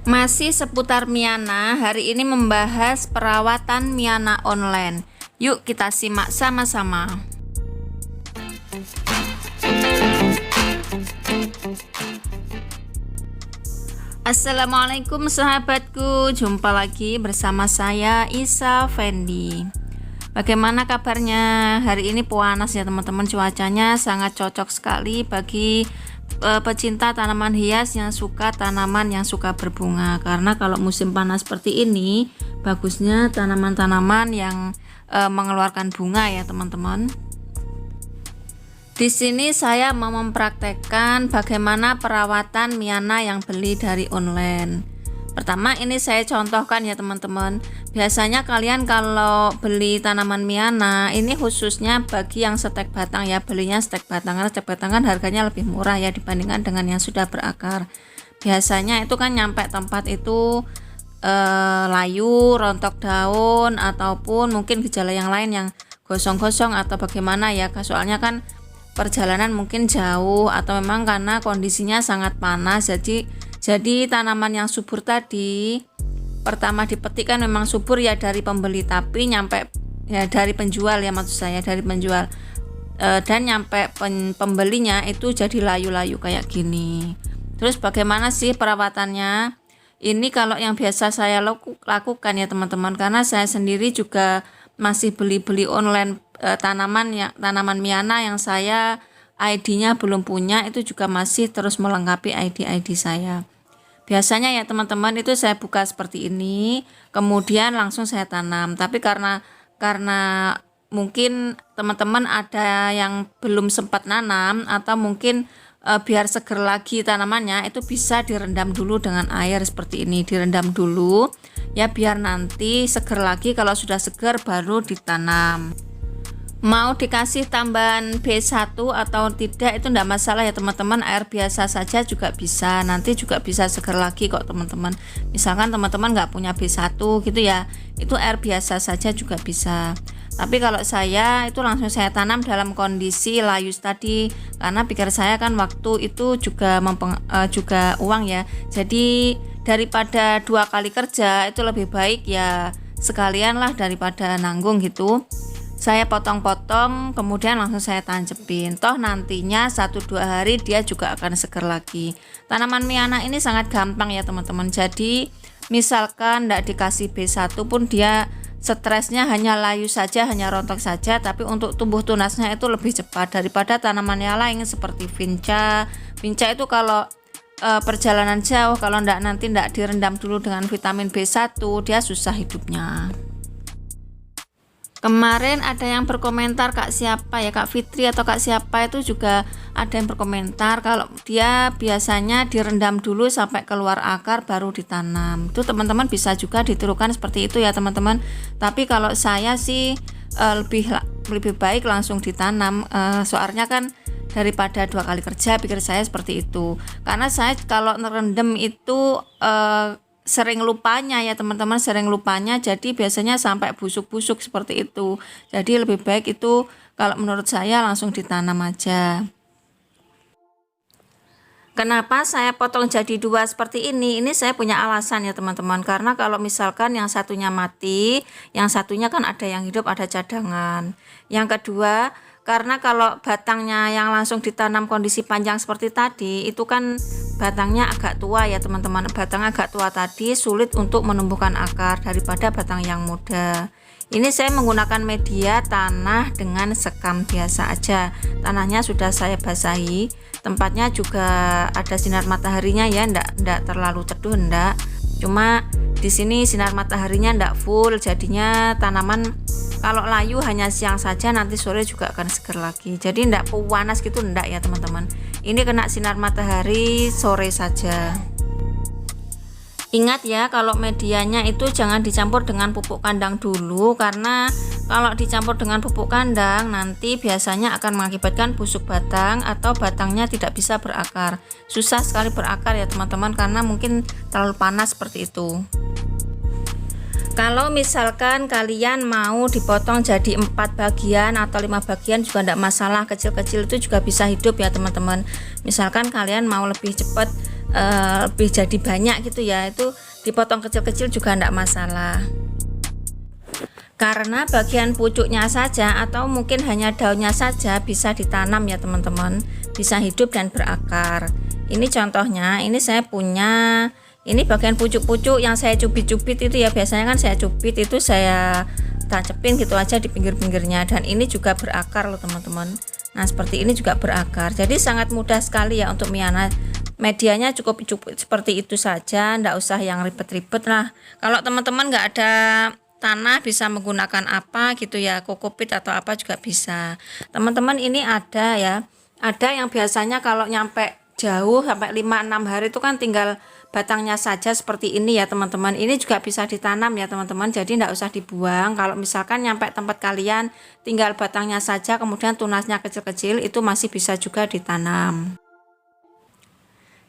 Masih seputar Miana, hari ini membahas perawatan Miana online. Yuk kita simak sama-sama. Assalamualaikum sahabatku, jumpa lagi bersama saya Isa Fendi. Bagaimana kabarnya? Hari ini panas ya teman-teman, cuacanya sangat cocok sekali bagi pecinta tanaman hias yang suka tanaman yang suka berbunga. Karena kalau musim panas seperti ini, bagusnya tanaman-tanaman yang mengeluarkan bunga ya teman-teman. Di sini saya mau mempraktekkan bagaimana perawatan Miana yang beli dari online. Pertama ini saya contohkan ya teman-teman. Biasanya kalian kalau beli tanaman Miana ini khususnya bagi yang stek batang ya, belinya stek batang karena stek batang kan harganya lebih murah ya dibandingkan dengan yang sudah berakar. Biasanya itu kan nyampe tempat itu layu, rontok daun, ataupun mungkin gejala yang lain yang gosong-gosong atau bagaimana ya, soalnya kan perjalanan mungkin jauh atau memang karena kondisinya sangat panas, jadi tanaman yang subur tadi pertama dipetik kan memang subur ya dari pembeli, tapi nyampe ya dari penjual ya, maksud saya dari penjual dan nyampe pembelinya itu jadi layu-layu kayak gini. Terus bagaimana sih perawatannya? Ini kalau yang biasa saya lakukan ya teman-teman, karena saya sendiri juga masih beli-beli online tanaman Miana yang saya ID-nya belum punya, itu juga masih terus melengkapi ID saya. Biasanya ya teman-teman itu saya buka seperti ini, kemudian langsung saya tanam. Tapi karena mungkin teman-teman ada yang belum sempat nanam atau mungkin biar seger lagi tanamannya, itu bisa direndam dulu dengan air seperti ini, direndam dulu ya biar nanti seger lagi, kalau sudah seger baru ditanam. Mau dikasih tambahan B1 atau tidak itu enggak masalah ya teman-teman, air biasa saja juga bisa, nanti juga bisa seger lagi kok teman-teman. Misalkan teman-teman nggak punya B1 gitu ya, itu air biasa saja juga bisa. Tapi kalau saya itu langsung saya tanam dalam kondisi layu tadi, karena pikir saya kan waktu itu juga juga uang ya, jadi daripada 2 kali kerja itu lebih baik ya sekalian lah daripada nanggung gitu. Saya potong-potong kemudian langsung saya tancepin, toh nantinya 1-2 hari dia juga akan seger lagi. Tanaman Miana ini sangat gampang ya teman-teman, jadi misalkan tidak dikasih B1 pun dia stresnya hanya layu saja, hanya rontok saja, tapi untuk tumbuh tunasnya itu lebih cepat daripada tanaman yang lain seperti Vinca itu kalau perjalanan jauh, kalau nanti tidak direndam dulu dengan vitamin B1 dia susah hidupnya. Kemarin ada yang berkomentar, Kak siapa ya, Kak Fitri atau Kak siapa itu juga ada yang berkomentar kalau dia biasanya direndam dulu sampai keluar akar baru ditanam. Itu teman-teman bisa juga ditirukan seperti itu ya teman-teman. Tapi kalau saya sih lebih baik langsung ditanam, soalnya kan daripada 2 kali kerja, pikir saya seperti itu. Karena saya kalau ngerendam itu sering lupanya ya teman-teman, sering lupanya, jadi biasanya sampai busuk-busuk seperti itu. Jadi lebih baik itu kalau menurut saya langsung ditanam aja. Kenapa saya potong jadi 2 seperti ini? Ini saya punya alasan ya teman-teman, karena kalau misalkan yang satunya mati, yang satunya kan ada yang hidup, ada cadangan. Yang kedua, karena kalau batangnya yang langsung ditanam kondisi panjang seperti tadi, itu kan batangnya agak tua ya teman-teman. Batang agak tua tadi sulit untuk menumbuhkan akar daripada batang yang muda. Ini saya menggunakan media tanah dengan sekam biasa aja. Tanahnya sudah saya basahi, tempatnya juga ada sinar mataharinya ya, ndak terlalu teduh, ndak. Cuma di sini sinar mataharinya ndak full, jadinya tanaman kalau layu hanya siang saja, nanti sore juga akan seger lagi. Jadi ndak panas gitu, ndak ya teman-teman. Ini kena sinar matahari sore saja. Ingat ya, kalau medianya itu jangan dicampur dengan pupuk kandang dulu, karena kalau dicampur dengan pupuk kandang nanti biasanya akan mengakibatkan busuk batang atau batangnya tidak bisa berakar. Susah sekali berakar ya teman-teman, karena mungkin terlalu panas seperti itu. Kalau misalkan kalian mau dipotong jadi 4 bagian atau 5 bagian juga tidak masalah, kecil-kecil itu juga bisa hidup ya teman-teman. Misalkan kalian mau lebih cepat lebih jadi banyak gitu ya, itu dipotong kecil-kecil juga enggak masalah. Karena bagian pucuknya saja atau mungkin hanya daunnya saja bisa ditanam ya teman-teman, bisa hidup dan berakar. Ini contohnya, ini saya punya, ini bagian pucuk-pucuk yang saya cubit-cubit itu ya, biasanya kan saya cubit itu saya tacepin gitu aja di pinggir-pinggirnya, dan ini juga berakar loh teman-teman. Nah seperti ini juga berakar, jadi sangat mudah sekali ya untuk miana. Medianya cukup seperti itu saja, ndak usah yang ribet-ribet lah. Kalau teman-teman nggak ada tanah bisa menggunakan apa gitu ya, kokopit atau apa juga bisa teman-teman. Ini ada ya, ada yang biasanya kalau nyampe jauh sampai 5-6 hari itu kan tinggal batangnya saja seperti ini ya teman-teman. Ini juga bisa ditanam ya teman-teman, jadi tidak usah dibuang. Kalau misalkan nyampe tempat kalian tinggal batangnya saja kemudian tunasnya kecil-kecil, itu masih bisa juga ditanam.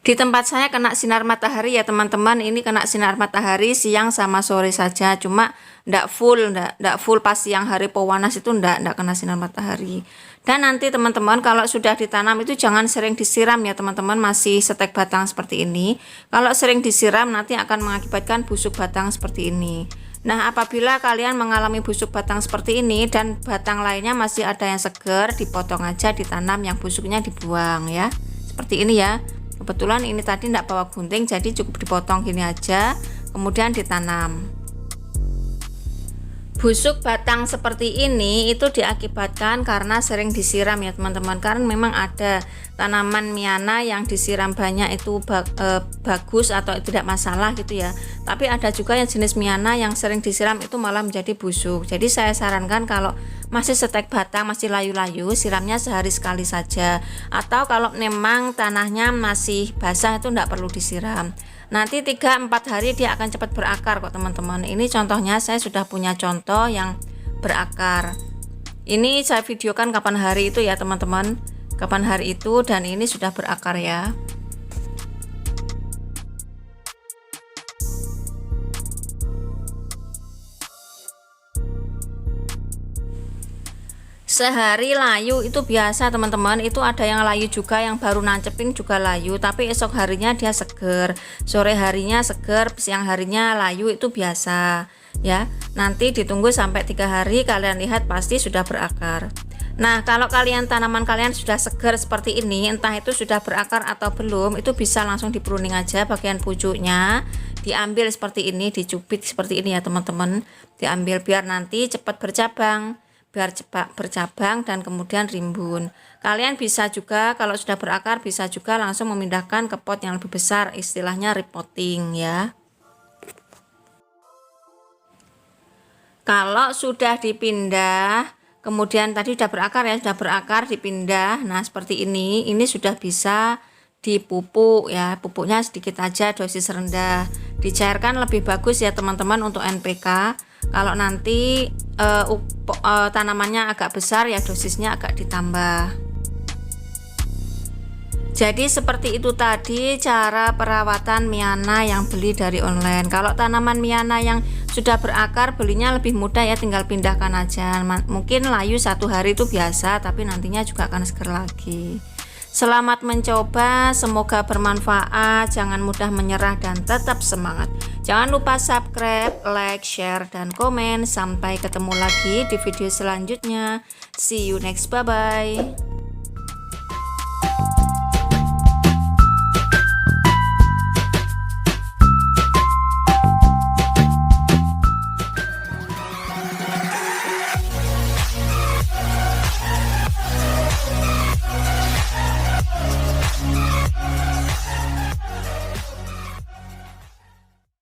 Di tempat saya kena sinar matahari ya teman-teman, ini kena sinar matahari siang sama sore saja, cuma ndak full pas siang hari pewanas itu ndak kena sinar matahari. Dan nanti teman-teman kalau sudah ditanam itu jangan sering disiram ya teman-teman, masih setek batang seperti ini. Kalau sering disiram nanti akan mengakibatkan busuk batang seperti ini. Nah apabila kalian mengalami busuk batang seperti ini dan batang lainnya masih ada yang segar, dipotong aja, ditanam, yang busuknya dibuang ya, seperti ini ya. Kebetulan ini tadi tidak bawa gunting, jadi cukup dipotong gini aja kemudian ditanam. Busuk batang seperti ini itu diakibatkan karena sering disiram ya teman-teman, karena memang ada tanaman miana yang disiram banyak itu bagus atau tidak masalah gitu ya, tapi ada juga yang jenis miana yang sering disiram itu malah menjadi busuk. Jadi saya sarankan kalau masih setek batang, masih layu-layu, siramnya sehari sekali saja, atau kalau memang tanahnya masih basah itu tidak perlu disiram. Nanti 3-4 hari dia akan cepat berakar kok teman-teman. Ini contohnya, saya sudah punya contoh yang berakar. Ini saya videokan kapan hari itu ya teman-teman, kapan hari itu, dan ini sudah berakar ya. Sehari layu itu biasa teman-teman, itu ada yang layu juga, yang baru nancepin juga layu, tapi esok harinya dia seger, sore harinya seger, siang harinya layu, itu biasa ya. Nanti ditunggu sampai 3 hari, kalian lihat pasti sudah berakar. Nah kalau kalian tanaman kalian sudah segar seperti ini, entah itu sudah berakar atau belum, itu bisa langsung di pruning aja bagian pucuknya, diambil seperti ini, dicubit seperti ini ya teman-teman, diambil biar nanti cepat bercabang, biar cepat bercabang dan kemudian rimbun. Kalian bisa juga kalau sudah berakar bisa juga langsung memindahkan ke pot yang lebih besar, istilahnya repotting ya. Kalau sudah dipindah, kemudian tadi sudah berakar ya, sudah berakar dipindah, nah seperti ini sudah bisa dipupuk ya, pupuknya sedikit aja, dosis rendah, dicairkan lebih bagus ya teman-teman untuk NPK. Kalau nanti tanamannya agak besar ya dosisnya agak ditambah. Jadi seperti itu tadi cara perawatan miana yang beli dari online. Kalau tanaman miana yang sudah berakar belinya lebih mudah ya, tinggal pindahkan aja. Mungkin layu 1 hari itu biasa, tapi nantinya juga akan seger lagi. Selamat mencoba, semoga bermanfaat, jangan mudah menyerah dan tetap semangat. Jangan lupa subscribe, like, share, dan komen. Sampai ketemu lagi di video selanjutnya. See you next, bye-bye.